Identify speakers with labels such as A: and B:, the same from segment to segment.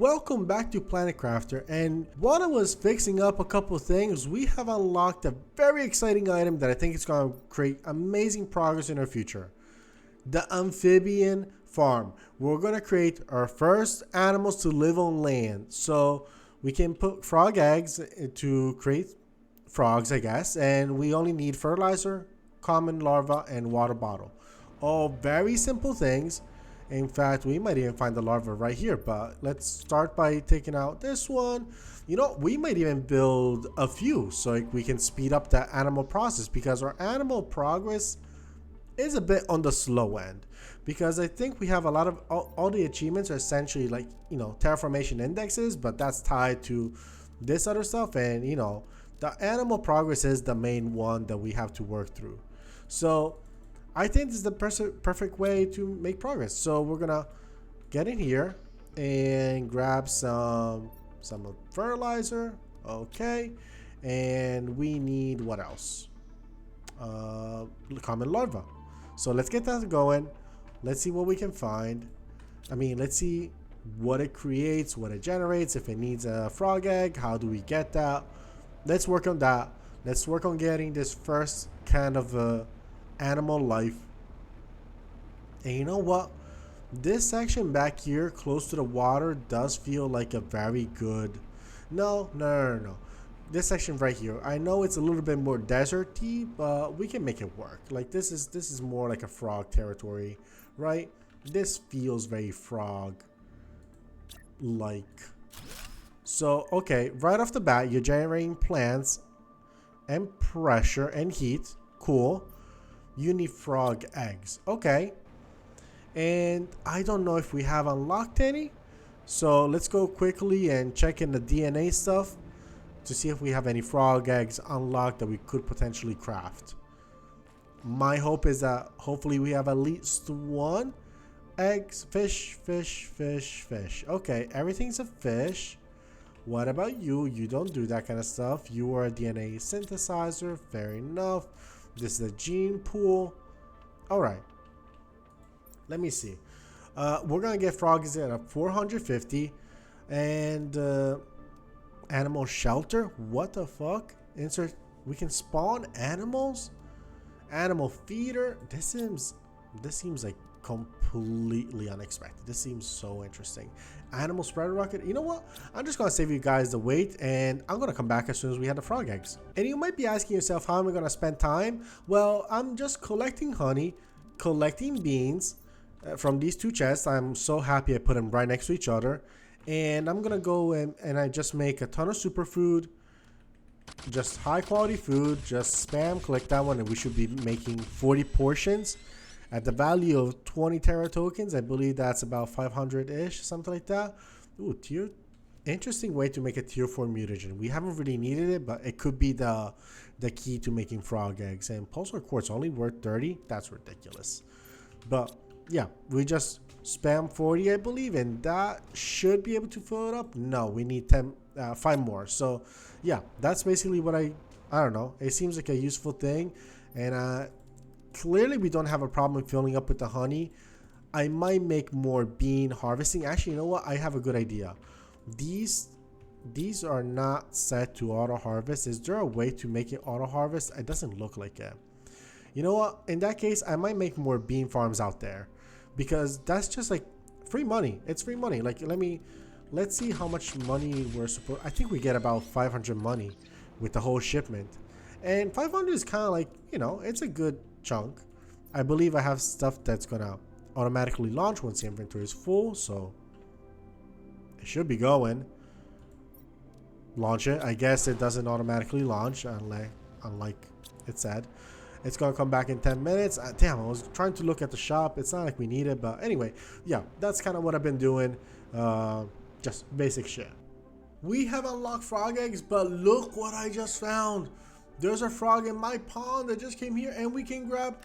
A: Welcome back to Planet Crafter, and while I was fixing up a couple of things, we have unlocked a very exciting item that I think is going to create amazing progress in our future. The Amphibian Farm. We're going to create our first animals to live on land. So we can put frog eggs to create frogs, I guess, and we only need fertilizer, common larva, and water bottle. All very simple things. In fact, we might even find the larva right here, but let's start by taking out this one. You know, we might even build a few so we can speed up the animal process, because our animal progress is a bit on the slow end, because I think we have a lot of all the achievements are essentially like, you know, terraformation indexes, but that's tied to this other stuff, and you know, the animal progress is the main one that we have to work through. So I think this is the perfect way to make progress. So we're gonna get in here and grab some fertilizer. Okay, and we need what else? Common larva. So let's get that going. Let's see what we can find. I mean, let's see what it creates, what it generates. If it needs a frog egg, how do we get that? Let's work on that. Let's work on getting this first kind of animal life. And you know what, this section back here close to the water does feel like a very good no, this section right here, I know it's a little bit more deserty, but we can make it work. Like this is more like a frog territory, right? This feels very frog like. So okay, right off the bat, you're generating plants and pressure and heat. Cool. You need frog eggs. Okay. And I don't know if we have unlocked any. So let's go quickly and check in the DNA stuff to see if we have any frog eggs unlocked that we could potentially craft. My hope is that hopefully we have at least one. Eggs, fish. Okay, everything's a fish. What about you? You don't do that kind of stuff. You are a DNA synthesizer. Fair enough. This is a gene pool. All right. Let me see. We're going to get frogs at a 450. And animal shelter. What the fuck? Insert. We can spawn animals? Animal feeder. This seems like completely unexpected. This seems so interesting. Animal spreader rocket. You know what? I'm just gonna save you guys the wait, and I'm gonna come back as soon as we have the frog eggs. And you might be asking yourself, how am I gonna spend time? Well, I'm just collecting honey, collecting beans from these two chests. I'm so happy I put them right next to each other. And I'm gonna go and I just make a ton of superfood, just high quality food. Just spam click that one, and we should be making 40 portions at the value of 20 Terra tokens. I believe that's about 500-ish, something like that. Ooh, interesting way to make a tier 4 mutagen. We haven't really needed it, but it could be the key to making frog eggs. And pulsar quartz only worth 30. That's ridiculous. But yeah, we just spam 40, I believe, and that should be able to fill it up. No, we need 5 more. So yeah, that's basically what I don't know. It seems like a useful thing, and clearly we don't have a problem filling up with the honey. I might make more bean harvesting. Actually, you know what? I have a good idea. These are not set to auto harvest. Is there a way to make it auto harvest? It doesn't look like it. You know what? In that case, I might make more bean farms out there, because that's just like free money. It's free money. Like let's see how much money we're supposed. I think we get about 500 money with the whole shipment, and 500 is kind of like, you know, it's a good chunk. I believe I have stuff that's gonna automatically launch once the inventory is full, so it should be going. Launch it. I guess it doesn't automatically launch unlike it said. It's gonna come back in 10 minutes. Damn, I was trying to look at the shop. It's not like we need it, but anyway, yeah, that's kind of what I've been doing. Just basic shit. We have unlocked frog eggs, but look what I just found. There's a frog in my pond that just came here, and we can grab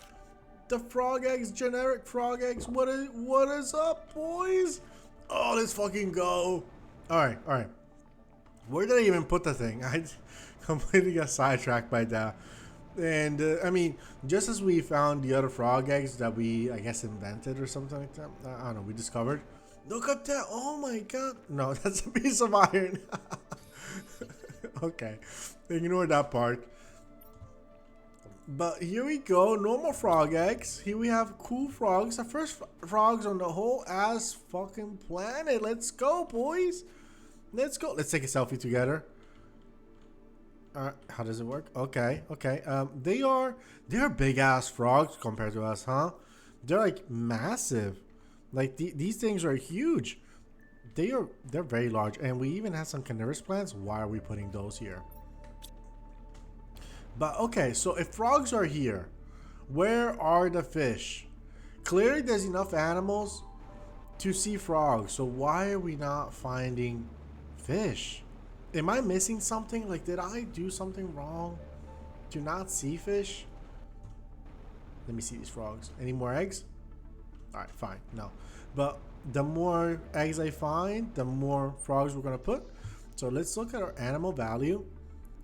A: the frog eggs, generic frog eggs. What is up, boys? Oh, let's fucking go. All right. Where did I even put the thing? I completely got sidetracked by that. And I mean, just as we found the other frog eggs that we, I guess, invented or something like that. I don't know, we discovered. Look at that. Oh my god. No, that's a piece of iron. Okay. Ignore that part. But here we go. Normal frog eggs. Here we have cool frogs. The first frogs on the whole ass fucking planet. Let's go, boys. Let's go. Let's take a selfie together. How does it work? Okay, okay. They're big ass frogs compared to us, huh? They're like massive. Like these things are huge. They're very large, and we even have some carnivorous plants. Why are we putting those here? But okay, so if frogs are here, where are the fish? Clearly, there's enough animals to see frogs. So why are we not finding fish? Am I missing something? Like, did I do something wrong to not see fish? Let me see these frogs. Any more eggs? All right, fine. No. But the more eggs I find, the more frogs we're gonna put. So let's look at our animal value.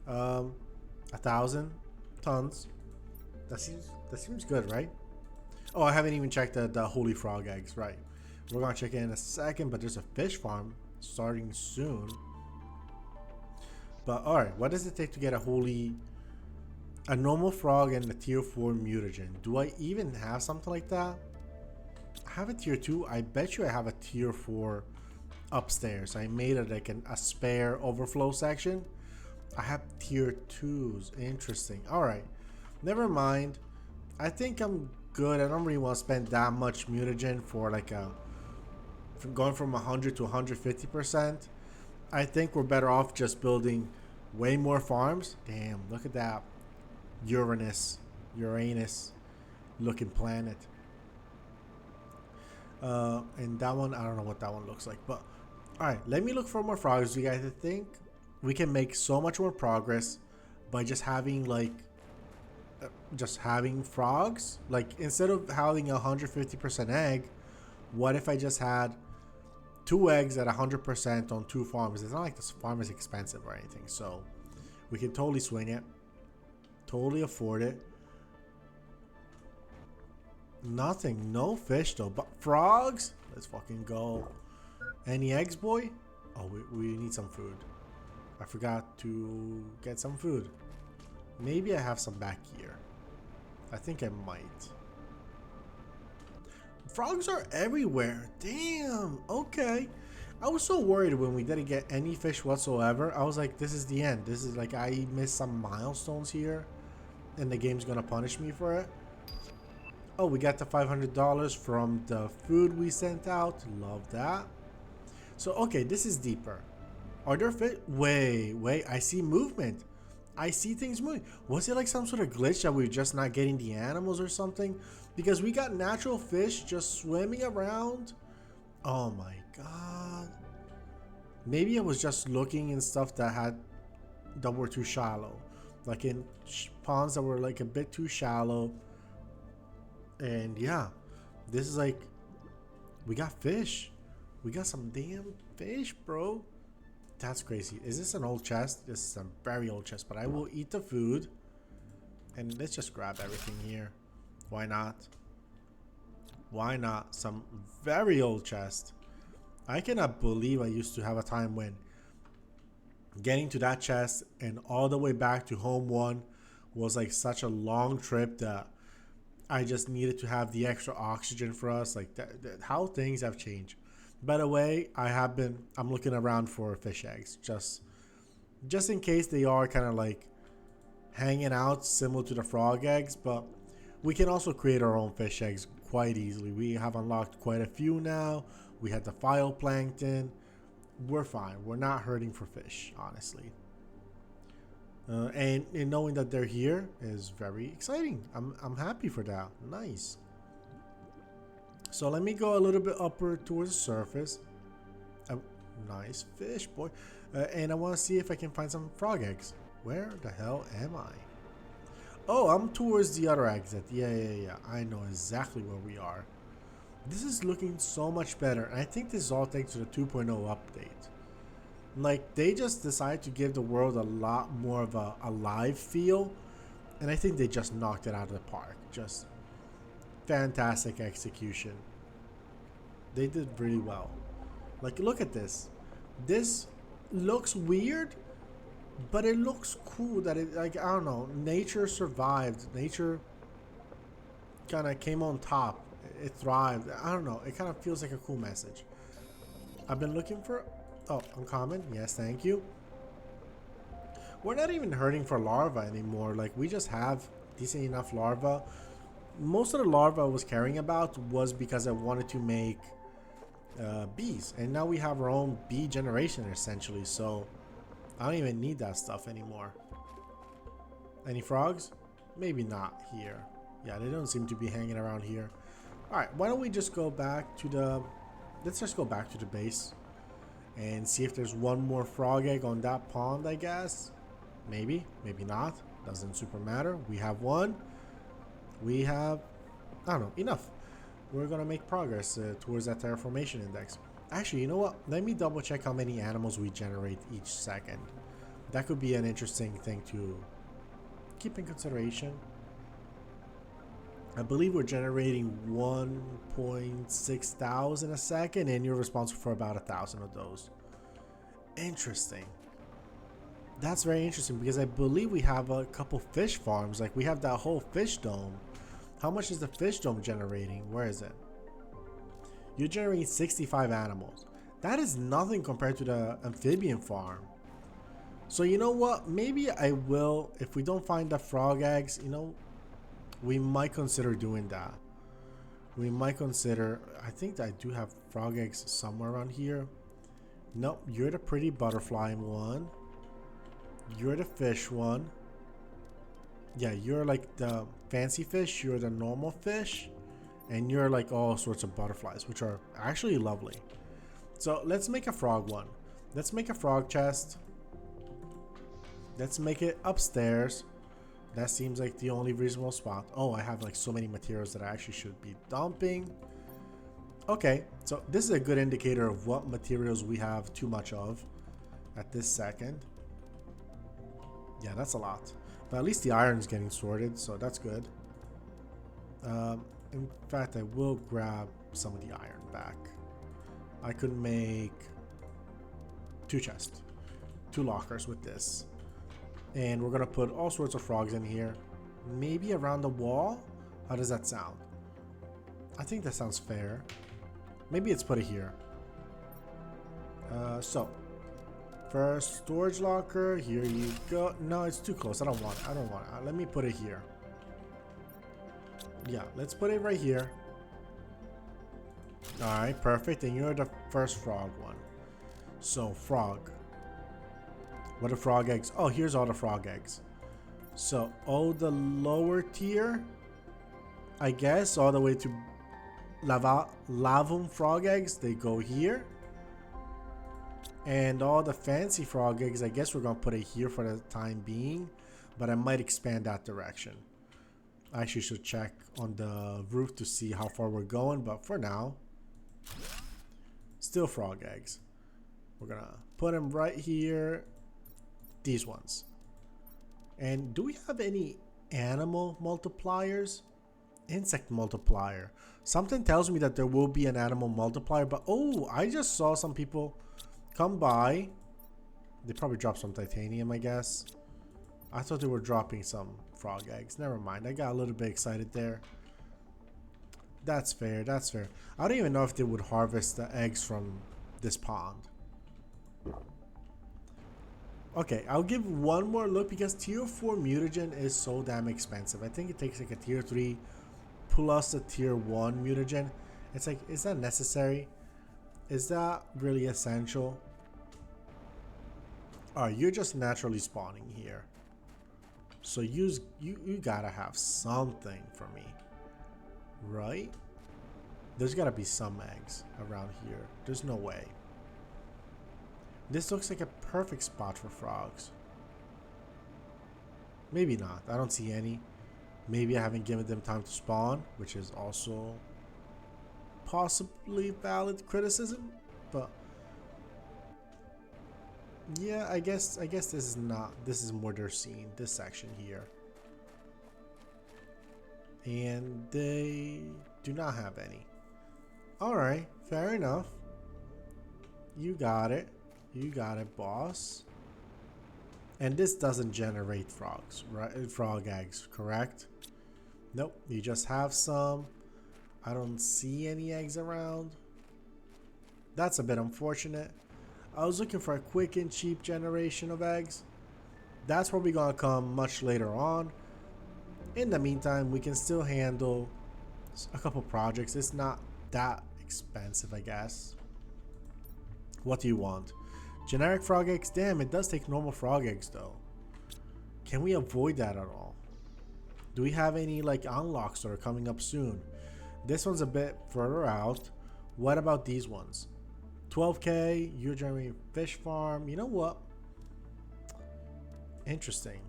A: 1,000 tons. That seems good, right? Oh, I haven't even checked the holy frog eggs. Right. We're gonna check it in a second, but there's a fish farm starting soon. But all right, what does it take to get a normal frog and a tier 4 mutagen? Do I even have something like that? I have a tier 2. I bet you I have a tier 4 upstairs. I made it like a spare overflow section. I have tier 2s. Interesting. All right, never mind. I think I'm good. I don't really want to spend that much mutagen for like going from 100 to 150%. I think we're better off just building way more farms. Damn, look at that Uranus looking planet. And that one, I don't know what that one looks like, but all right, let me look for more frogs. You guys, I think we can make so much more progress by just having frogs. Like, instead of having 150% egg, what if I just had 2 eggs at 100% on 2 farms? It's not like this farm is expensive or anything, so we can totally swing it, totally afford it. Nothing, no fish though, but frogs. Let's fucking go. Any eggs, boy? Oh, we need some food. I forgot to get some food. Maybe I have some back here. I think I might. Frogs are everywhere. Damn. Okay. I was so worried when we didn't get any fish whatsoever. I was like, this is the end. This is like, I missed some milestones here and the game's gonna punish me for it. Oh, we got the $500 from the food we sent out. Love that. So, okay, this is deeper. Are there fish? Wait. I see movement. I see things moving. Was it like some sort of glitch that we're just not getting the animals or something? Because we got natural fish just swimming around. Oh my god. Maybe I was just looking in stuff that were too shallow. Like in ponds that were like a bit too shallow. And yeah, this is like, we got fish. We got some damn fish, bro. That's crazy. Is this an old chest? This is a very old chest, but I will eat the food. And let's just grab everything here. Why not? Why not? Some very old chest. I cannot believe I used to have a time when getting to that chest and all the way back to home one was like such a long trip that I just needed to have the extra oxygen for us. Like how things have changed. By the way, I'm looking around for fish eggs just in case they are kind of like hanging out similar to the frog eggs, but we can also create our own fish eggs quite easily. We have unlocked quite a few now. We had the phytoplankton. We're fine. We're not hurting for fish, honestly. And knowing that they're here is very exciting. I'm happy for that. Nice. So let me go a little bit upward towards the surface. Nice fish, boy. And I want to see if I can find some frog eggs. Where the hell am I? Oh, I'm towards the other exit. Yeah. I know exactly where we are. This is looking so much better. And I think this is all thanks to the 2.0 update. Like, they just decided to give the world a lot more of a alive feel. And I think they just knocked it out of the park. Just fantastic execution. They did really well. Like, look at this. This looks weird, but it looks cool that it, like, I don't know, nature survived. Nature kind of came on top. It thrived. I don't know. It kind of feels like a cool message. I've been looking for... Oh, uncommon. Yes, thank you. We're not even hurting for larva anymore. Like, we just have decent enough larva. Most of the larva I was caring about was because I wanted to make bees. And now we have our own bee generation, essentially. So, I don't even need that stuff anymore. Any frogs? Maybe not here. Yeah, they don't seem to be hanging around here. Alright, why don't we just go back to the... Let's just go back to the base and see if there's one more frog egg on that pond, I guess. Maybe, maybe not. Doesn't super matter. We have one. We have, I don't know, enough. We're gonna make progress towards that terraformation index. Actually, you know what? Let me double check how many animals we generate each second. That could be an interesting thing to keep in consideration. I believe we're generating 1.6 thousand a second, and you're responsible for about 1,000 of those. Interesting. That's very interesting because I believe we have a couple fish farms. Like, we have that whole fish dome. How much is the fish dome generating? Where is it? You're generating 65 animals. That is nothing compared to the amphibian farm. So you know what? Maybe I will, if we don't find the frog eggs, you know, we might consider doing that. We might consider, I think that I do have frog eggs somewhere around here. Nope, you're the pretty butterfly one. You're the fish one. Yeah, you're like the fancy fish, you're the normal fish, and you're like all sorts of butterflies, which are actually lovely. So let's make a frog one. Let's make a frog chest. Let's make it upstairs. That seems like the only reasonable spot. Oh, I have like so many materials that I actually should be dumping. Okay, so this is a good indicator of what materials we have too much of at this second. Yeah, that's a lot. But at least the iron's getting sorted, so that's good. In fact, I will grab some of the iron back. I could make 2 chests, 2 lockers with this. And we're gonna put all sorts of frogs in here. Maybe around the wall? How does that sound? I think that sounds fair. Maybe let's put it here. So first storage locker, here you go. No, it's too close. I don't want it. I don't want it. Let me put it here. Yeah, let's put it right here. Alright, perfect. And you're the first frog one. So frog. What are frog eggs? Oh, here's all the frog eggs. So all the lower tier, I guess, all the way to lavum frog eggs, they go here. And all the fancy frog eggs, I guess we're gonna put it here for the time being, but I might expand that direction. I actually should check on the roof to see how far we're going, but for now, still frog eggs. We're gonna put them right here. These ones. And do we have any animal multipliers? Insect multiplier. Something tells me that there will be an animal multiplier, but oh, I just saw some people come by. They probably dropped some titanium, I guess. I thought they were dropping some frog eggs. Never mind. I got a little bit excited there. That's fair. That's fair. I don't even know if they would harvest the eggs from this pond. Okay, I'll give one more look because tier 4 mutagen is so damn expensive. I think it takes like a tier 3 plus a tier 1 mutagen. It's like, is that necessary? Is that really essential? Alright, you're just naturally spawning here. So you gotta have something for me. Right? There's gotta be some eggs around here. There's no way. This looks like a perfect spot for frogs. Maybe not. I don't see any. Maybe I haven't given them time to spawn, which is also possibly valid criticism. But yeah, I guess this is not. This is more their scene. This section here, and they do not have any. All right, fair enough. You got it. You got it, boss. And this doesn't generate frogs, right? Frog eggs, correct? Nope. You just have some. I don't see any eggs around. That's a bit unfortunate. I was looking for a quick and cheap generation of eggs. That's probably gonna come much later on. In the meantime, we can still handle a couple projects. It's not that expensive, I guess. What do you want? Generic frog eggs? Damn, it does take normal frog eggs though. Can we avoid that at all? Do we have any like unlocks that are coming up soon? This one's a bit further out. What about these ones? 12k, you're generating fish farm. You know what? Interesting.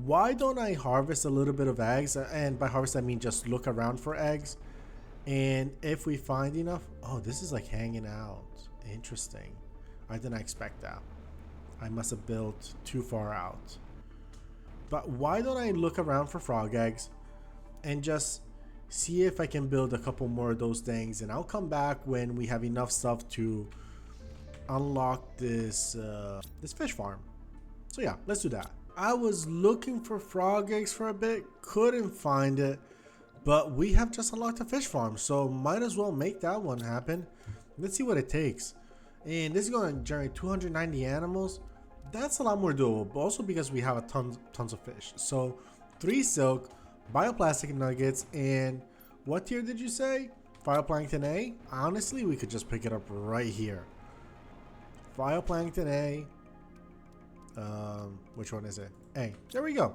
A: Why don't I harvest a little bit of eggs? And by harvest I mean just look around for eggs. And if we find enough, oh, this is like hanging out. Interesting. I didn't expect that. I must have built too far out. But why don't I look around for frog eggs and just see if I can build a couple more of those things, and I'll come back when we have enough stuff to unlock this this fish farm. So yeah, let's do that. I was looking for frog eggs for a bit, couldn't find it, but we have just unlocked a fish farm, so might as well make that one happen. Let's see what it takes. And this is going to generate 290 animals. That's a lot more doable, but also because we have a tons of fish. So 3 silk, bioplastic nuggets, and what tier did you say? Phytoplankton A? Honestly, we could just pick it up right here. Phytoplankton A. Which one is it? A. There we go.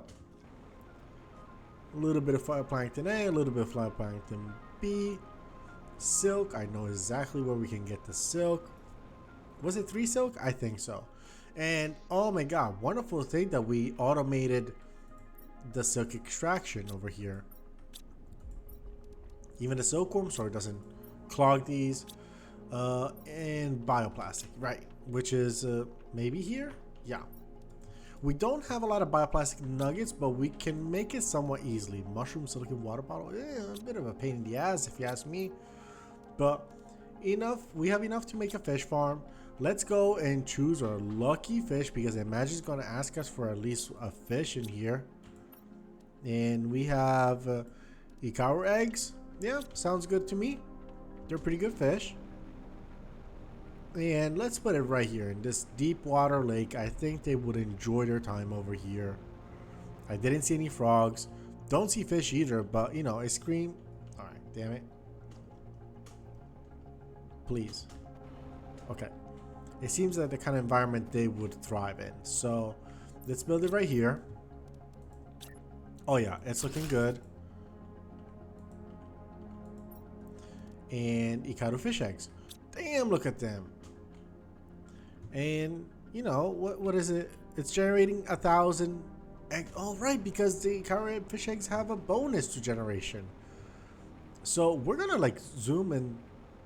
A: A little bit of phytoplankton A, a little bit of phytoplankton B. Silk. I know exactly where we can get the silk. Was it 3 silk? I think so. And oh my god, wonderful thing that we automated the silk extraction over here. Even the silkworm, so it doesn't clog these. And bioplastic, right? Which is maybe here? Yeah. We don't have a lot of bioplastic nuggets, but we can make it somewhat easily. Mushroom, silicon, water bottle. A bit of a pain in the ass if you ask me. But enough. We have enough to make a fish farm. Let's go and choose our lucky fish, because I imagine it's going to ask us for at least a fish in here. And we have Ikaru eggs. Yeah, sounds good to me. They're pretty good fish. And let's put it right here in this deep water lake. I think they would enjoy their time over here. I didn't see any frogs. Don't see fish either, but you know, I scream. Alright, damn it. Please. Okay. It seems like the kind of environment they would thrive in. So let's build it right here. Oh yeah, it's looking good. And Ikaru fish eggs. Damn, look at them. And you know what is it? It's generating 1,000 eggs. Oh right, because the Ikaru fish eggs have a bonus to generation. So we're gonna like zoom in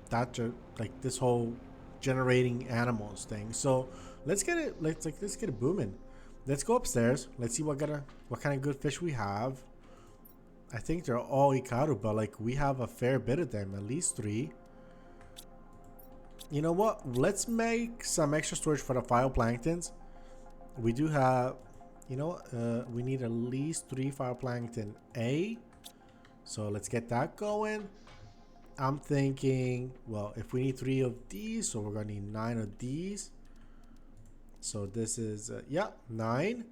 A: that like this whole generating animals thing. So let's get it. Let's get it booming. Let's go upstairs. Let's see what kind of good fish we have. I think they're all Ikaru, but like we have a fair bit of them, at least 3. You know what? Let's make some extra storage for the phytoplanktons. We do have, you know, we need at least 3 phytoplankton A. So let's get that going. I'm thinking, well, if we need 3 of these, so we're gonna need 9 of these. So this is, yeah, 9.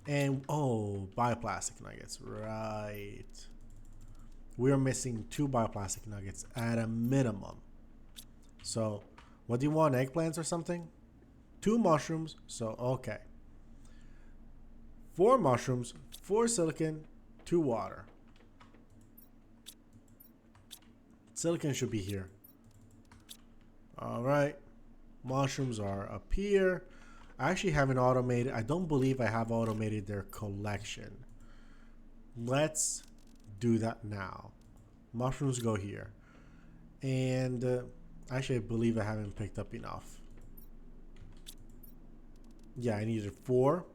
A: And, oh, bioplastic nuggets, right. We're missing 2 bioplastic nuggets at a minimum. So, what do you want, eggplants or something? 2 mushrooms, so, okay. 4 mushrooms, 4 silicon, 2 water. Silicon should be here. Alright. Mushrooms are up here. I actually haven't automated. I don't believe I have automated their collection. Let's do that now. Mushrooms go here. And actually, I believe I haven't picked up enough. Yeah, I needed 4.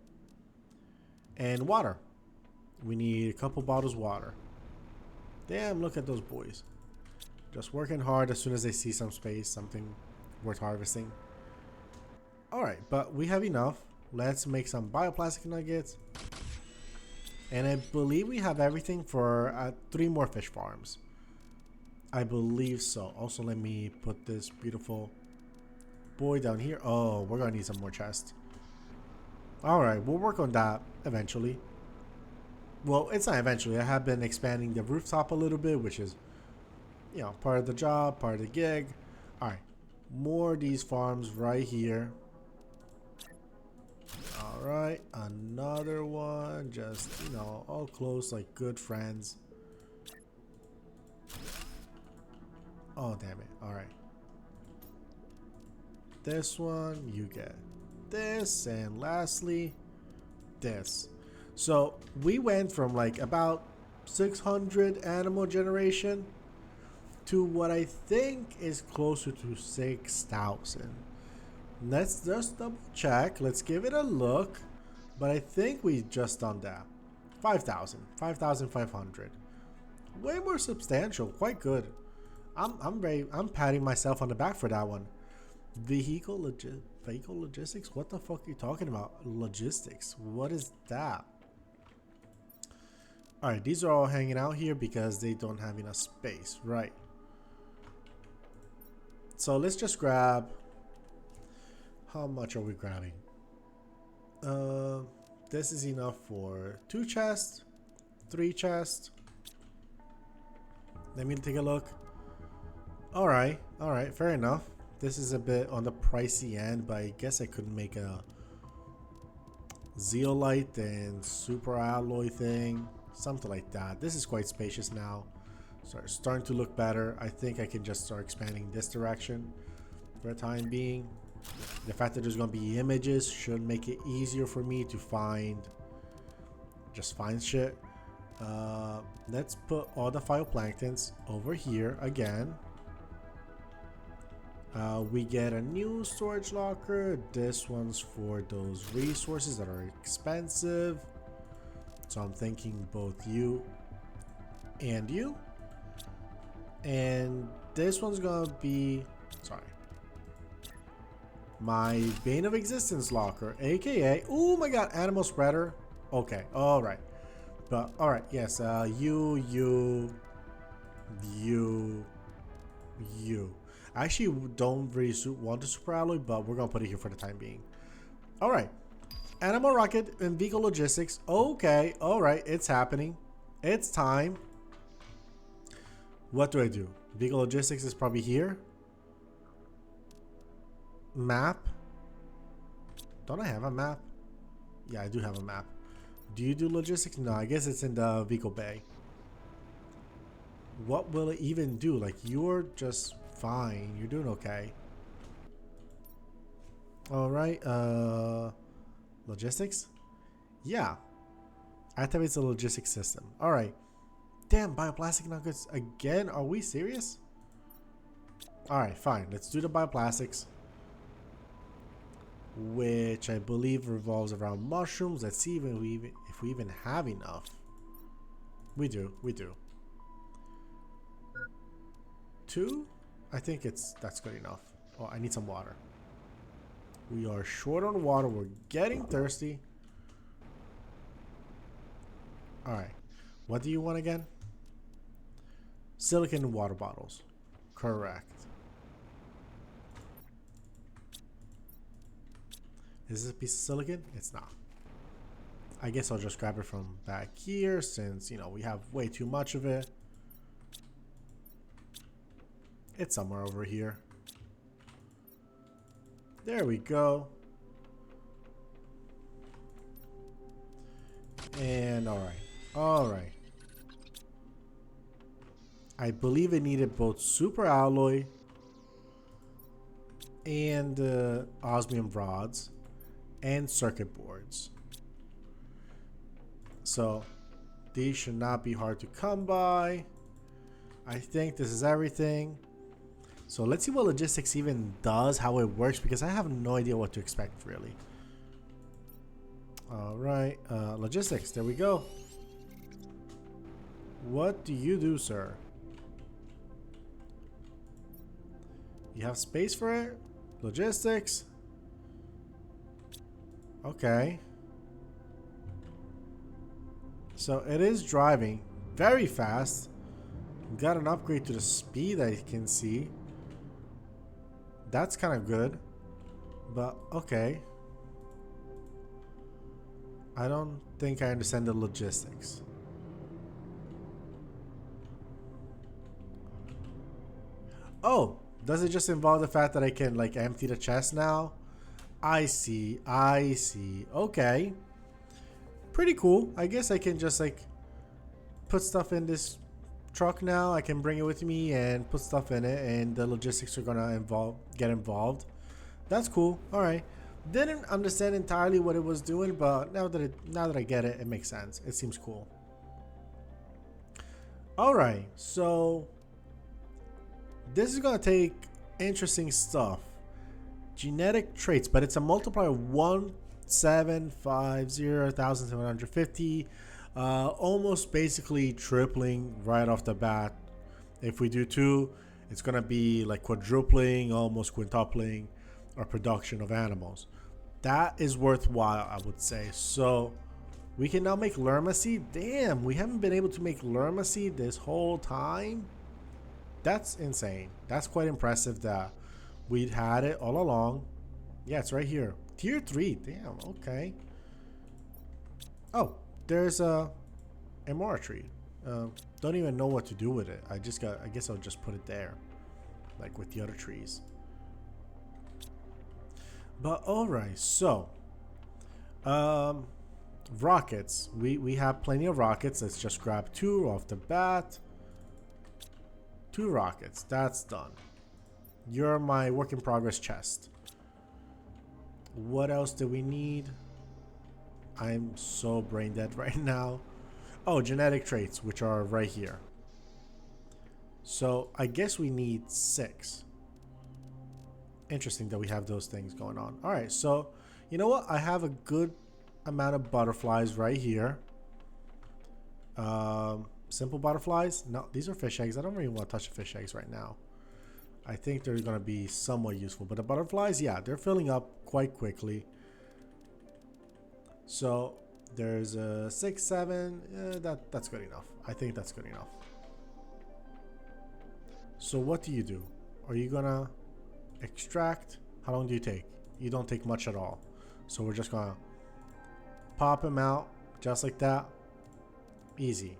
A: And water. We need a couple bottles of water. Damn, look at those boys. Just working hard as soon as they see some space, something worth harvesting. Alright, but we have enough. Let's make some bioplastic nuggets. And I believe we have everything for 3 more fish farms. I believe so. Also, let me put this beautiful boy down here. Oh, we're gonna need some more chests. Alright, we'll work on that eventually. Well, it's not eventually. I have been expanding the rooftop a little bit, which is, you know, part of the job, part of the gig. Alright, more of these farms right here. Alright, another one. Just, you know, all close like good friends. Oh, damn it. Alright. This one, you get this. And lastly, this. So, we went from like about 600 animal generation to what I think is closer to 6,000. Let's just double check. Let's give it a look. But I think we just done that. 5,000. 5,500. Way more substantial. Quite good. I'm patting myself on the back for that one. Vehicle logistics? What the fuck are you talking about? Logistics. What is that? Alright, these are all hanging out here because they don't have enough space. Right. So let's just grab... How much are we grabbing? This is enough for 2 chests, 3 chests. Let me take a look. Alright, fair enough. This is a bit on the pricey end, but I guess I could make a zeolite and super alloy thing. Something like that. This is quite spacious now. So it's starting to look better. I think I can just start expanding this direction for the time being. The fact that there's going to be images should make it easier for me to find shit. Let's put all the phytoplanktons over here again. We get a new storage locker. This one's for those resources that are expensive. So I'm thinking both you and you. And this one's gonna be, sorry, my Bane of Existence locker, aka, oh my god, animal spreader. Okay, alright. But, alright, yes, you. I actually don't really want the super alloy, but we're gonna put it here for the time being. Alright. Animal rocket and vehicle logistics. Okay, alright, it's happening. It's time. What do I do? Vehicle logistics is probably here. Map. Don't I have a map? Yeah, I do have a map. Do you do logistics? No, I guess it's in the vehicle bay. What will it even do? Like, you're just fine. You're doing okay. Alright, logistics? Yeah. Activates the logistics system. Alright. Damn, bioplastic nuggets again? Are we serious? Alright, fine. Let's do the bioplastics. Which I believe revolves around mushrooms. Let's see if we even have enough. We do. 2? I think that's good enough. Oh, I need some water. We are short on water. We're getting thirsty. Alright. What do you want again? Silicon water bottles. Correct. Is this a piece of silicon? It's not. I guess I'll just grab it from back here since, you know, we have way too much of it. It's somewhere over here. There we go. And alright. I believe it needed both super alloy and osmium rods and circuit boards. So these should not be hard to come by. I think this is everything. So let's see what logistics even does, how it works, because I have no idea what to expect really. Alright, logistics, there we go. What do you do, sir? You have space for it? Logistics? Okay. So it is driving very fast. Got an upgrade to the speed I can see. That's kind of good. But okay. I don't think I understand the logistics. Oh, does it just involve the fact that I can like empty the chest now? I see. I see. Okay. Pretty cool. I guess I can just like put stuff in this truck now. I can bring it with me and put stuff in it, and the logistics are gonna get involved. That's cool. All right. Didn't understand entirely what it was doing, but now that I get it, it makes sense. It seems cool. All right. So this is gonna take interesting stuff. Genetic traits, but it's a multiplier 1750,750. Almost basically tripling right off the bat. If we do 2, it's gonna be like quadrupling, almost quintupling our production of animals. That is worthwhile, I would say. So we can now make lerma seed. Damn, we haven't been able to make lerma seed this whole time. That's insane. That's quite impressive that we'd had it all along. Yeah, it's right here. Tier 3. Damn, okay. Oh, there's a Amora tree. Don't even know what to do with it. I guess I'll just put it there. Like with the other trees. But alright, so rockets. We have plenty of rockets. Let's just grab 2 off the bat. 2 rockets. That's done. You're my work in progress chest. What else do we need? I'm so brain dead right now. Oh, genetic traits, which are right here. So I guess we need 6. Interesting that we have those things going on. All right, so you know what? I have a good amount of butterflies right here. Simple butterflies. No, these are fish eggs. I don't really want to touch the fish eggs right now. I think they're going to be somewhat useful. But the butterflies, yeah, they're filling up quite quickly. So there's a 6, 7. That's good enough. I think that's good enough. So what do you do? Are you going to extract? How long do you take? You don't take much at all. So we're just going to pop them out just like that. Easy.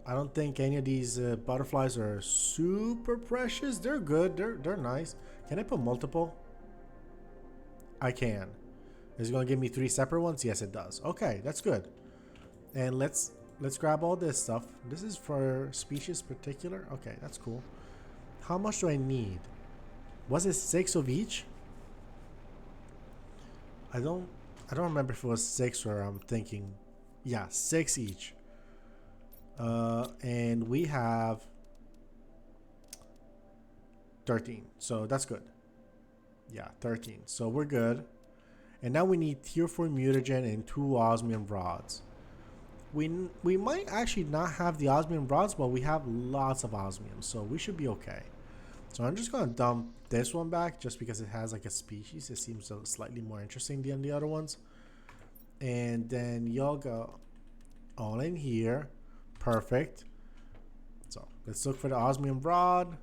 A: I don't think any of these butterflies are super precious. They're good. They're nice. Can I put multiple? I can. Is it gonna give me 3 separate ones? Yes, it does. Okay, that's good. And let's grab all this stuff. This is for species particular. Okay, that's cool. How much do I need? Was it 6 of each? I don't remember if it was 6 or I'm thinking. Yeah, 6 each. And we have 13, so that's good. Yeah, 13, so we're good. And now we need tier 4 mutagen and 2 osmium rods. We might actually not have the osmium rods, but we have lots of osmium, so we should be okay. So I'm just gonna dump this one back just because it has like a species. It seems slightly more interesting than the other ones. And then y'all go all in here. Perfect. So let's look for the osmium rod.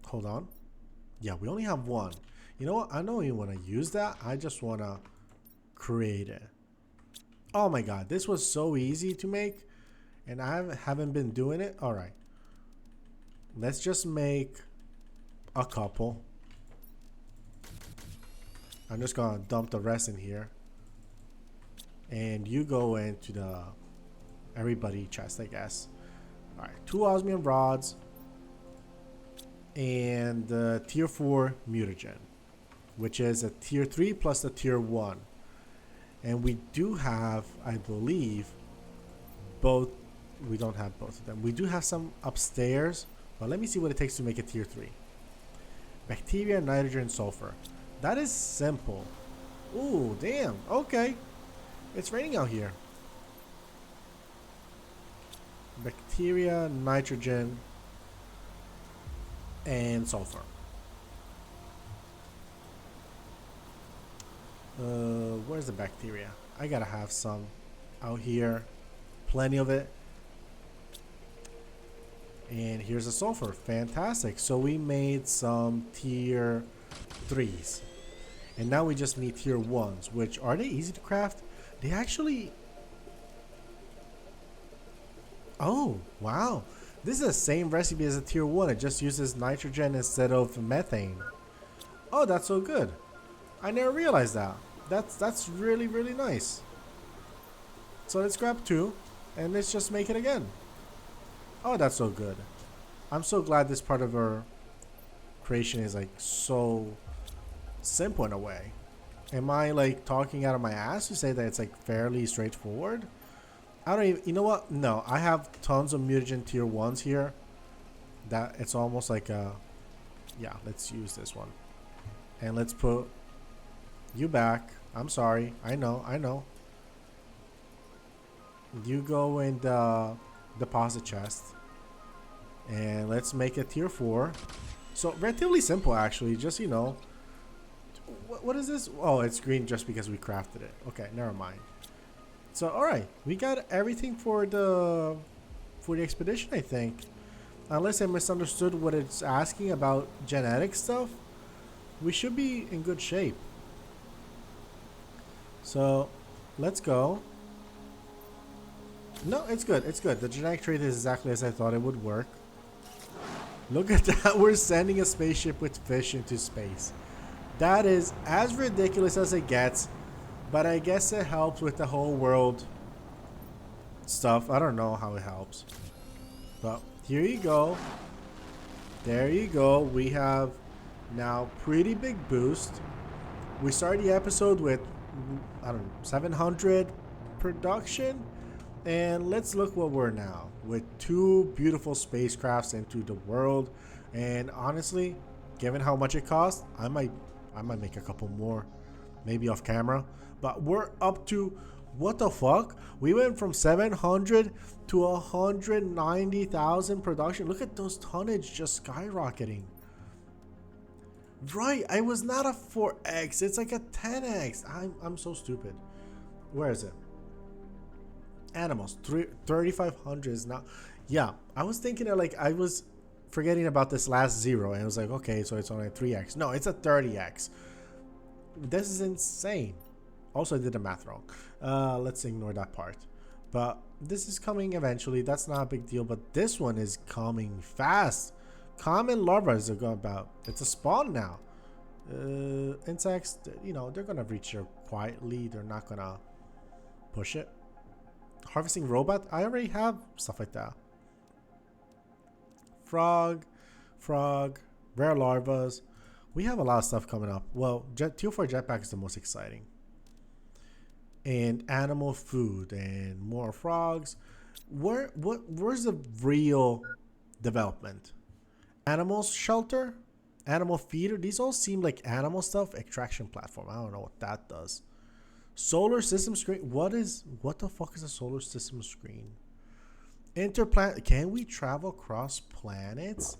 A: Hold on. Yeah, we only have 1. You know what? I don't even want to use that. I just want to create it. Oh my god, this was so easy to make, and I haven't been doing it. All right. Let's just make a couple. I'm just going to dump the rest in here. And you go into the everybody chest, I guess. All right, 2 osmium rods and the tier 4 mutagen, which is a tier 3 plus the tier 1. And we do have, I believe, both. We don't have both of them. We do have some upstairs, but let me see what it takes to make a tier 3. Bacteria, nitrogen, sulfur. That is simple. Ooh, damn. Okay. It's raining out here. Bacteria, nitrogen, and sulfur. Where's the bacteria? I gotta have some out here. Plenty of it. And here's the sulfur. Fantastic. So we made some tier 3s. And now we just need tier 1s, which are they easy to craft? They actually... Oh, wow. This is the same recipe as a tier 1. It just uses nitrogen instead of methane. Oh, that's so good. I never realized that. That's really, really nice. So let's grab 2 and let's just make it again. Oh, that's so good. I'm so glad this part of our creation is like so simple in a way. Am I like talking out of my ass to say that it's like fairly straightforward? I don't even, you know what? No, I have tons of mutagen tier 1s here. That it's almost like a, yeah, let's use this one. And let's put you back. I'm sorry. I know. You go in the deposit chest. And let's make it tier 4. So relatively simple actually, just, you know. What is this? Oh, it's green just because we crafted it. Okay, never mind. So alright, we got everything for the expedition, I think. Unless I misunderstood what it's asking about genetic stuff, we should be in good shape. So let's go. No, it's good. It's good. The genetic trait is exactly as I thought it would work. Look at that. We're sending a spaceship with fish into space. That is as ridiculous as it gets. But I guess it helps with the whole world stuff. I don't know how it helps. But here you go. There you go. We have now pretty big boost. We started the episode with, I don't know, 700 production. And let's look what we're now. With 2 beautiful spacecrafts into the world. And honestly, given how much it costs, I might make a couple more. Maybe off camera. But we're up to, what the fuck? We went from 700 to 190,000 production. Look at those tonnage just skyrocketing. Right, I was not a 4x. It's like a 10x. I'm so stupid. Where is it? Animals. 3,500 is now. Yeah, I was thinking that like I was forgetting about this last 0. And I was like, okay, so it's only a 3x. No, it's a 30x. This is insane. Also, I did the math wrong. Let's ignore that part. But this is coming eventually. That's not a big deal. But this one is coming fast. Common larva is about. It's a spawn now. Insects, you know, they're gonna reach here quietly. They're not gonna push it. Harvesting robot. I already have stuff like that. Frog, rare larvas. We have a lot of stuff coming up. Well, tier 4 jetpack is the most exciting. And animal food and more frogs. Where's the real development? Animal shelter, animal feeder. These all seem like animal stuff. Extraction platform. I don't know what that does. Solar system screen. What the fuck is a solar system screen? Interplanet. Can we travel across planets?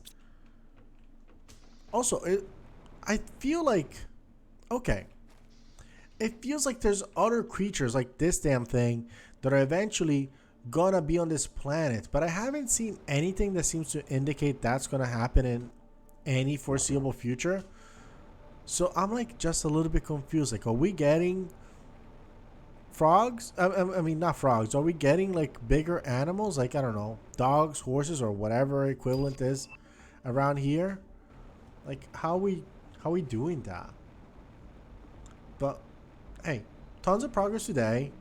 A: Also, I feel like, okay, it feels like there's other creatures like this damn thing that are eventually gonna be on this planet, but I haven't seen anything that seems to indicate that's gonna happen in any foreseeable future. So I'm like just a little bit confused. Like, are we getting frogs? I mean, not frogs. Are we getting like bigger animals? Like, I don't know, dogs, horses, or whatever equivalent is around here. Like, how are we doing that? But hey, tons of progress today.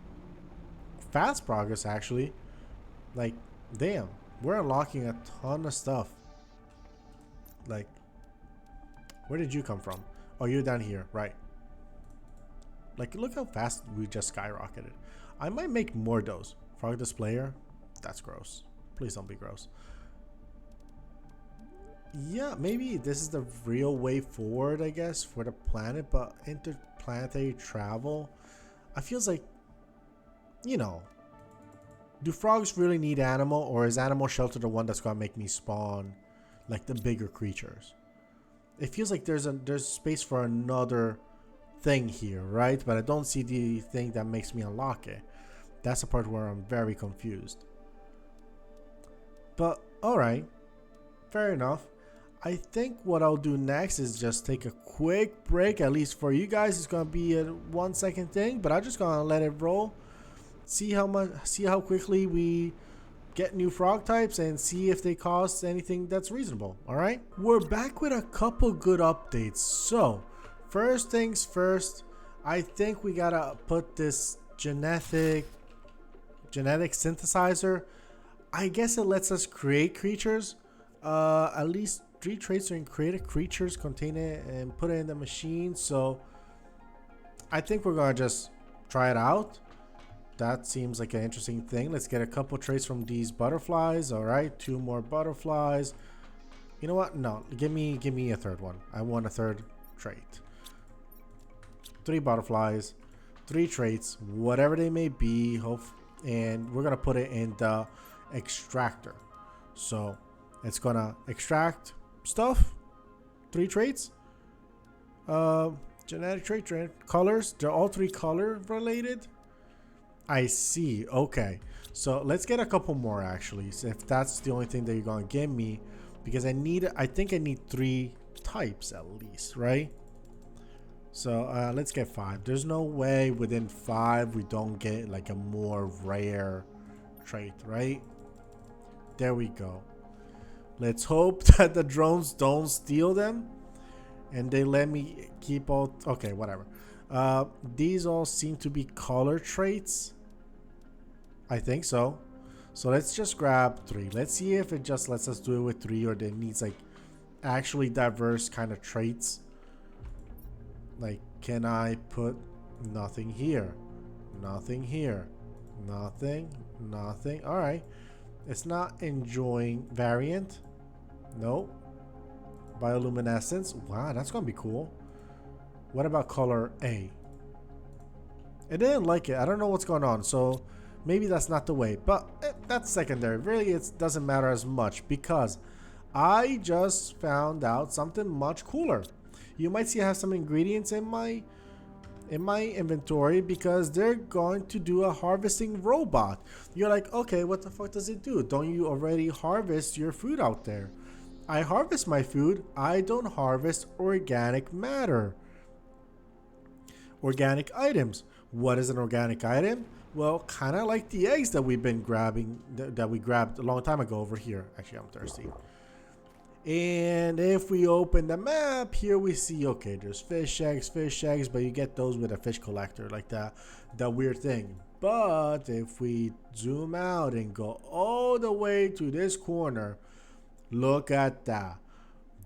A: Fast progress, actually. Like, damn, we're unlocking a ton of stuff. Like, where did you come from? Oh, you're down here, right? Like, look how fast we just skyrocketed. I might make more of those. Frog displayer? That's gross. Please don't be gross. Yeah, maybe this is the real way forward, I guess, for the planet, but interplanetary travel, I feels like, you know, do frogs really need animal, or is animal shelter the one that's gonna make me spawn like the bigger creatures? It feels like there's space for another thing here, right? But I don't see the thing that makes me unlock it. That's the part where I'm very confused. But alright, fair enough. I think what I'll do next is just take a quick break. At least for you guys, it's gonna be a 1 second thing, but I'm just gonna let it roll. See how quickly we get new frog types and see if they cost anything that's reasonable. Alright, we're back with a couple good updates. So first things first, I think we gotta put this genetic synthesizer. I guess it lets us create creatures. At least 3 traits are created creatures, contain it and put it in the machine. So I think we're gonna just try it out. That seems like an interesting thing. Let's get a couple traits from these butterflies. All right, 2 more butterflies. You know what? No, give me a third one. I want a third trait. 3 butterflies, 3 traits, whatever they may be. And we're gonna put it in the extractor. So it's gonna extract stuff. 3 traits. Genetic trait, colors. They're all 3 color related. I see. Okay, so let's get a couple more actually. So if that's the only thing that you're gonna give me, because I think I need 3 types at least, right? So let's get 5. There's no way within 5 we don't get like a more rare trait, right? There we go. Let's hope that the drones don't steal them and they let me keep all. Okay, whatever. These all seem to be color traits. I think so. So let's just grab 3. Let's see if it just lets us do it with 3 or it needs like actually diverse kind of traits. Like, can I put nothing here? Nothing here. Nothing. Nothing. All right. It's not enjoying variant. Nope. Bioluminescence. Wow, that's going to be cool. What about color A? It didn't like it. I don't know what's going on. So maybe that's not the way. But that's secondary. Really, it doesn't matter as much because I just found out something much cooler. You might see I have some ingredients in my inventory because they're going to do a harvesting robot. You're like, okay, what the fuck does it do? Don't you already harvest your food out there? I harvest my food. I don't harvest organic matter. Organic items. What is an organic item? Well, kind of like the eggs that we've been grabbing, that we grabbed a long time ago over here. Actually, I'm thirsty. And if we open the map, here we see, okay, there's fish eggs, but you get those with a fish collector, like that weird thing. But if we zoom out and go all the way to this corner, look at that.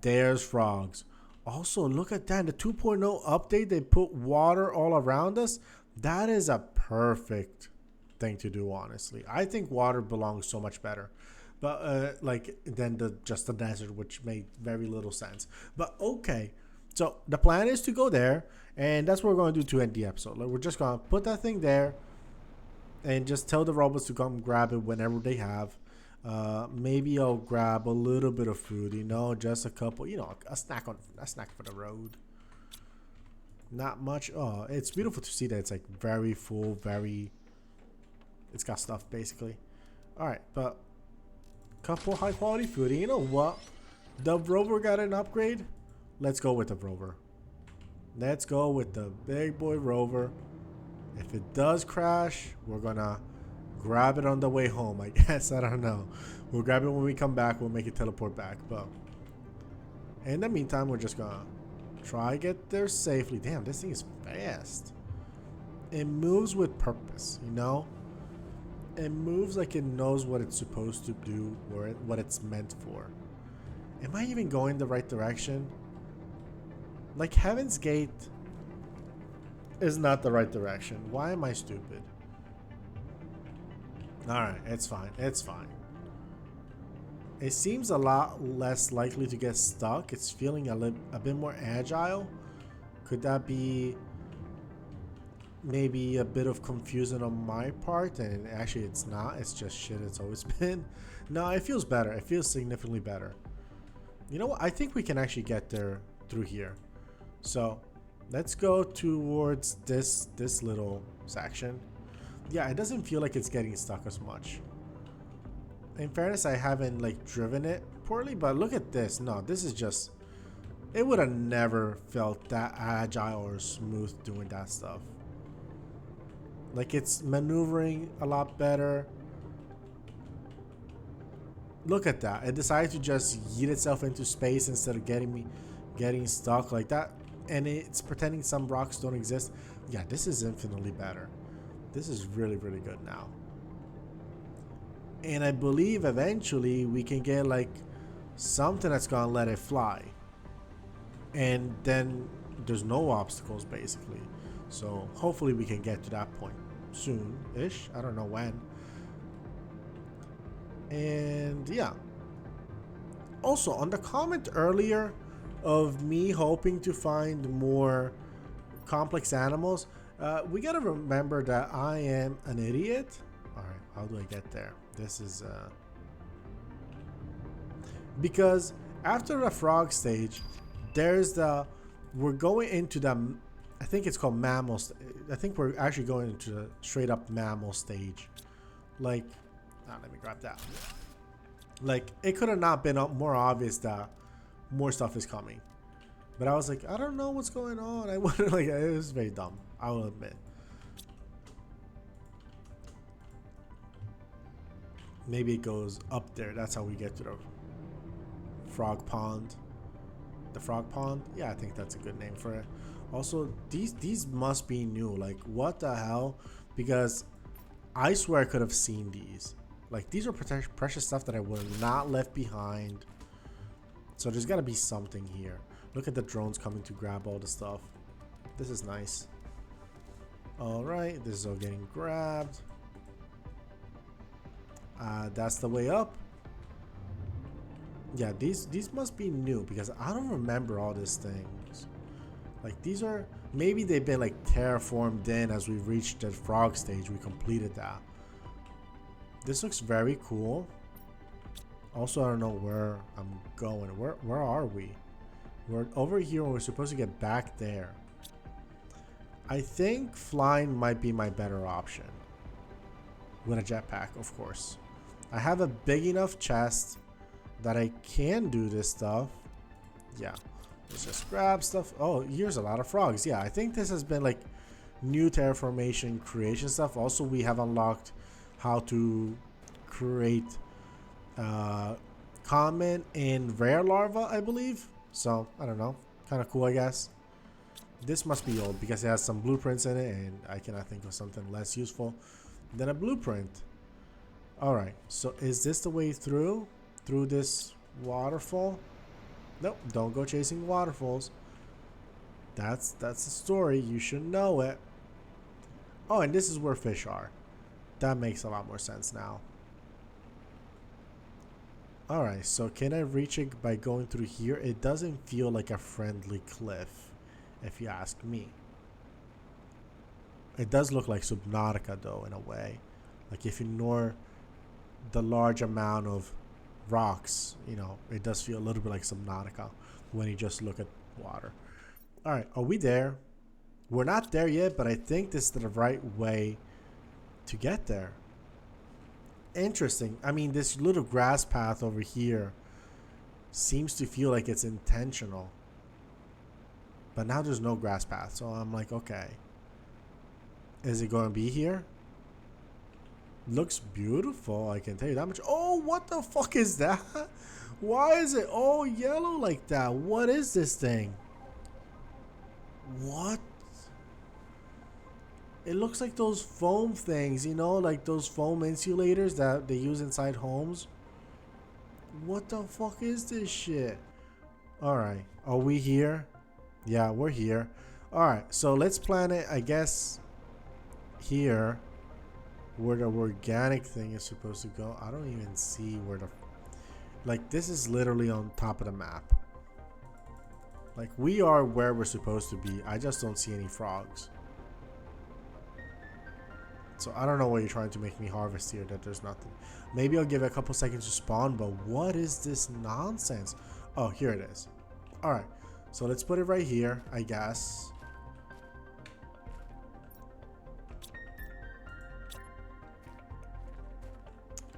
A: There's frogs. Also, look at that. In the 2.0 update, they put water all around us. That is a perfect thing to do, honestly. I think water belongs so much better. But like than just the desert, which made very little sense. But okay, so the plan is to go there, and that's what we're going to do to end the episode. Like, we're just going to put that thing there and just tell the robots to come grab it whenever they have. Maybe I'll grab a little bit of food, you know, just a couple, you know, a snack for the road. Not much. Oh, it's beautiful to see that it's like very full, it's got stuff basically. All right, but couple high quality food. And you know what? The rover got an upgrade. Let's go with the rover. Let's go with the big boy rover. If it does crash, we're gonna grab it on the way home, I guess. I don't know. We'll grab it when we come back. We'll make it teleport back. But in the meantime, we're just gonna try get there safely. Damn, this thing is fast. It moves with purpose, you know? It moves like it knows what it's supposed to do or what it's meant for. Am I even going the right direction? Like, Heaven's Gate is not the right direction. Why am I stupid? Alright, it's fine. It's fine. It seems a lot less likely to get stuck. It's feeling a bit more agile. Could that be maybe a bit of confusion on my part? And actually it's not. It's just shit it's always been. No, it feels better. It feels significantly better. You know what? I think we can actually get there through here. So Let's go towards this little section. Yeah, it doesn't feel like it's getting stuck as much. In fairness, I haven't like driven it poorly, but look at this. No, this is just, it would have never felt that agile or smooth doing that stuff. Like, it's maneuvering a lot better. Look at that. It decided to just yeet itself into space instead of getting stuck like that. And it's pretending some rocks don't exist. Yeah, this is infinitely better. This is really, really good now. And I believe eventually we can get like something that's gonna let it fly. And then there's no obstacles basically. So hopefully we can get to that point soon-ish. I don't know when. And yeah. Also, on the comment earlier of me hoping to find more complex animals, we gotta remember that I am an idiot. All right, how do I get there? This is because after the frog stage, there's we're going into the, I think it's called mammals. I think we're actually going into the straight up mammal stage. Like, let me grab that. Like, it could have not been more obvious that more stuff is coming. But I was like, I don't know what's going on. I wouldn't like, it was very dumb, I will admit. Maybe it goes up there. That's how we get to the frog pond. The frog pond? Yeah, I think that's a good name for it. Also, these must be new. Like, what the hell? Because I swear I could have seen these. Like, these are precious stuff that I would have not left behind. So there's got to be something here. Look at the drones coming to grab all the stuff. This is nice. All right, this is all getting grabbed. That's the way up. Yeah, these must be new because I don't remember all these things. Like, these are, maybe they've been like terraformed in as we reached the frog stage. We completed that. This looks very cool. Also, I don't know where I'm going. Where are we? We're over here and we're supposed to get back there. I think flying might be my better option. With a jetpack, of course. I have a big enough chest that I can do this stuff. Yeah. Let's just grab stuff. Oh, here's a lot of frogs. Yeah, I think this has been like new terraformation creation stuff. Also, we have unlocked how to create common and rare larva, I believe. So, I don't know. Kind of cool, I guess. This must be old because it has some blueprints in it, and I cannot think of something less useful than a blueprint. Alright, so is this the way through? Through this waterfall? Nope, don't go chasing waterfalls. That's the story. You should know it. Oh, and this is where fish are. That makes a lot more sense now. Alright, so can I reach it by going through here? It doesn't feel like a friendly cliff, if you ask me. It does look like Subnautica though, in a way. Like, if you ignore the large amount of rocks, you know, it does feel a little bit like Subnautica when you just look at water. Alright, are we there? We're not there yet, but I think this is the right way to get there. Interesting. I mean, this little grass path over here seems to feel like it's intentional. But now there's no grass path, so I'm like, okay. Is it going to be here? Looks beautiful, I can tell you that much. Oh, what the fuck is that? Why is it all yellow like that? What is this thing? What? It looks like those foam things, you know, like those foam insulators that they use inside homes. What the fuck is this shit? Alright, are we here? Yeah, we're here. Alright, so let's plant it, I guess, here, where the organic thing is supposed to go. I don't even see where the... Like, this is literally on top of the map. Like, we are where we're supposed to be. I just don't see any frogs. So I don't know what you're trying to make me harvest here, that there's nothing. Maybe I'll give it a couple seconds to spawn, but what is this nonsense? Oh, here it is. Alright, so let's put it right here, I guess.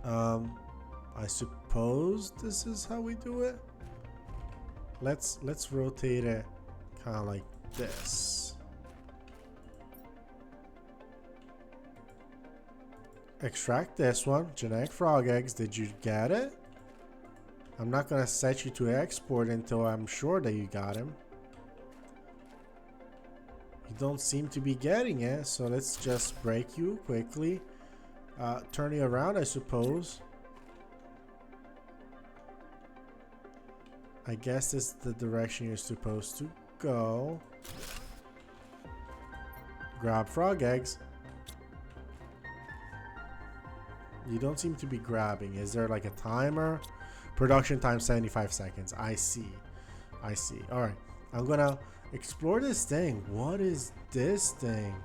A: Um, I suppose this is how we do it. Let's rotate it kind of like this. Extract this one, genetic frog eggs. Did you get it? I'm not gonna set you to export until I'm sure that you got him. You don't seem to be getting it, so let's just break you quickly. Turn you around, I suppose. I guess this is the direction you're supposed to go. Grab frog eggs. You don't seem to be grabbing. Is there like a timer? Production time 75 seconds. I see. I see. Alright. I'm gonna explore this thing. What is this thing?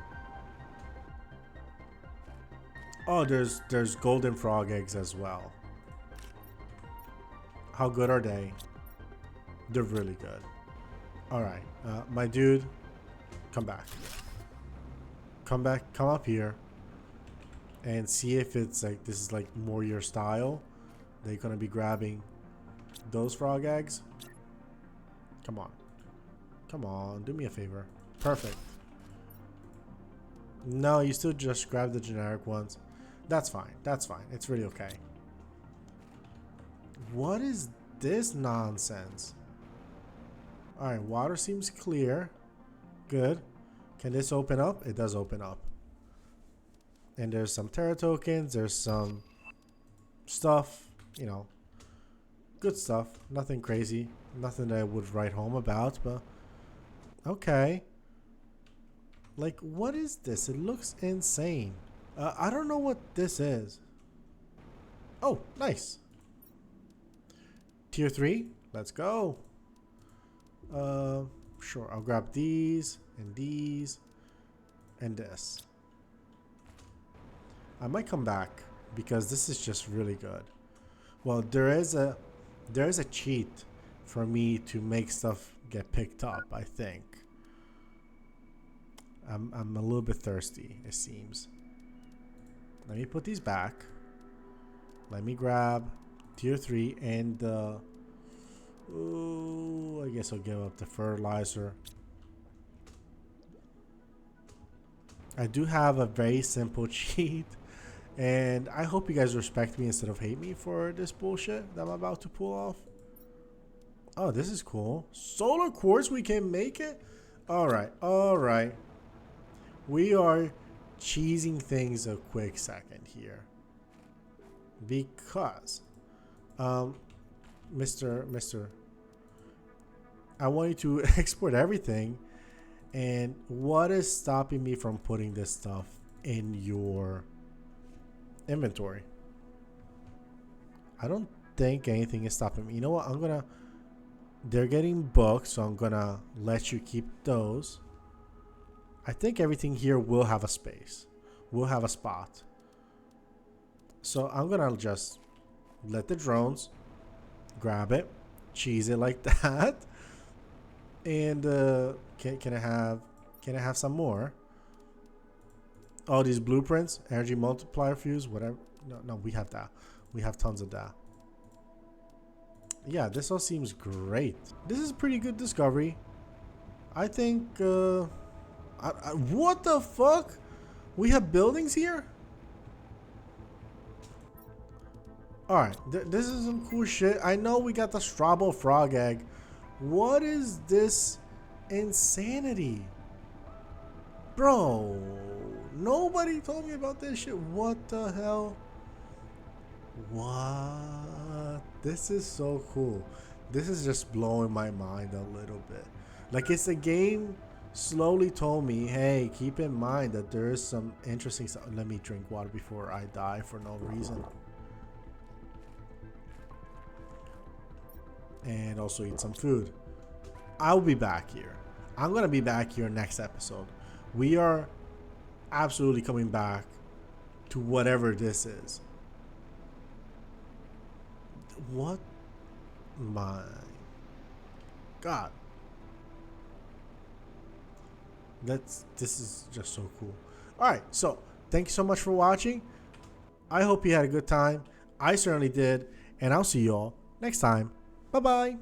A: Oh, there's golden frog eggs as well. How good are they? They're really good. Alright. My dude, come back. Come back. Come up here. And see if it's like this is like more your style. They're gonna be grabbing those frog eggs. Come on. Come on, do me a favor. Perfect. No, you still just grab the generic ones. That's fine. That's fine. It's really okay. What is this nonsense? Alright, water seems clear. Good. Can this open up? It does open up. And there's some Terra tokens. There's some stuff, you know, good stuff. Nothing crazy. Nothing that I would write home about, but okay. Like, what is this? It looks insane. I don't know what this is. Oh, nice. Tier 3. Let's go. Sure. I'll grab these and this. I might come back because this is just really good. Well, there is a cheat for me to make stuff get picked up, I think. I'm a little bit thirsty, it seems. Let me put these back. Let me grab tier 3 and ooh, I guess I'll give up the fertilizer. I do have a very simple cheat. And I hope you guys respect me instead of hate me for this bullshit that I'm about to pull off. Oh, this is cool. Solar quartz, we can make it? Alright, alright. We are cheesing things a quick second here. Because, Mr. I want you to export everything. And what is stopping me from putting this stuff in your inventory? I don't think anything is stopping me. You know what? They're getting booked, so I'm gonna let you keep those. I think everything here will have a space. Will have a spot. So I'm gonna just let the drones grab it, cheese it like that. And can I have some more? All these blueprints, energy multiplier fuse, whatever. No, we have that. We have tons of that. Yeah, this all seems great. This is a pretty good discovery. I think, what the fuck? We have buildings here? Alright, this is some cool shit. I know we got the Strabo frog egg. What is this insanity? Bro, nobody told me about this shit. What the hell? What? This is so cool. This is just blowing my mind a little bit. Like, it's a game slowly told me, hey, keep in mind that there is some interesting stuff. Let me drink water before I die for no reason. And also eat some food. I'll be back here. I'm gonna be back here next episode. We are absolutely coming back to whatever this is. What? My God. This is just so cool. Alright, so thank you so much for watching. I hope you had a good time. I certainly did, and I'll see you all next time. Bye bye.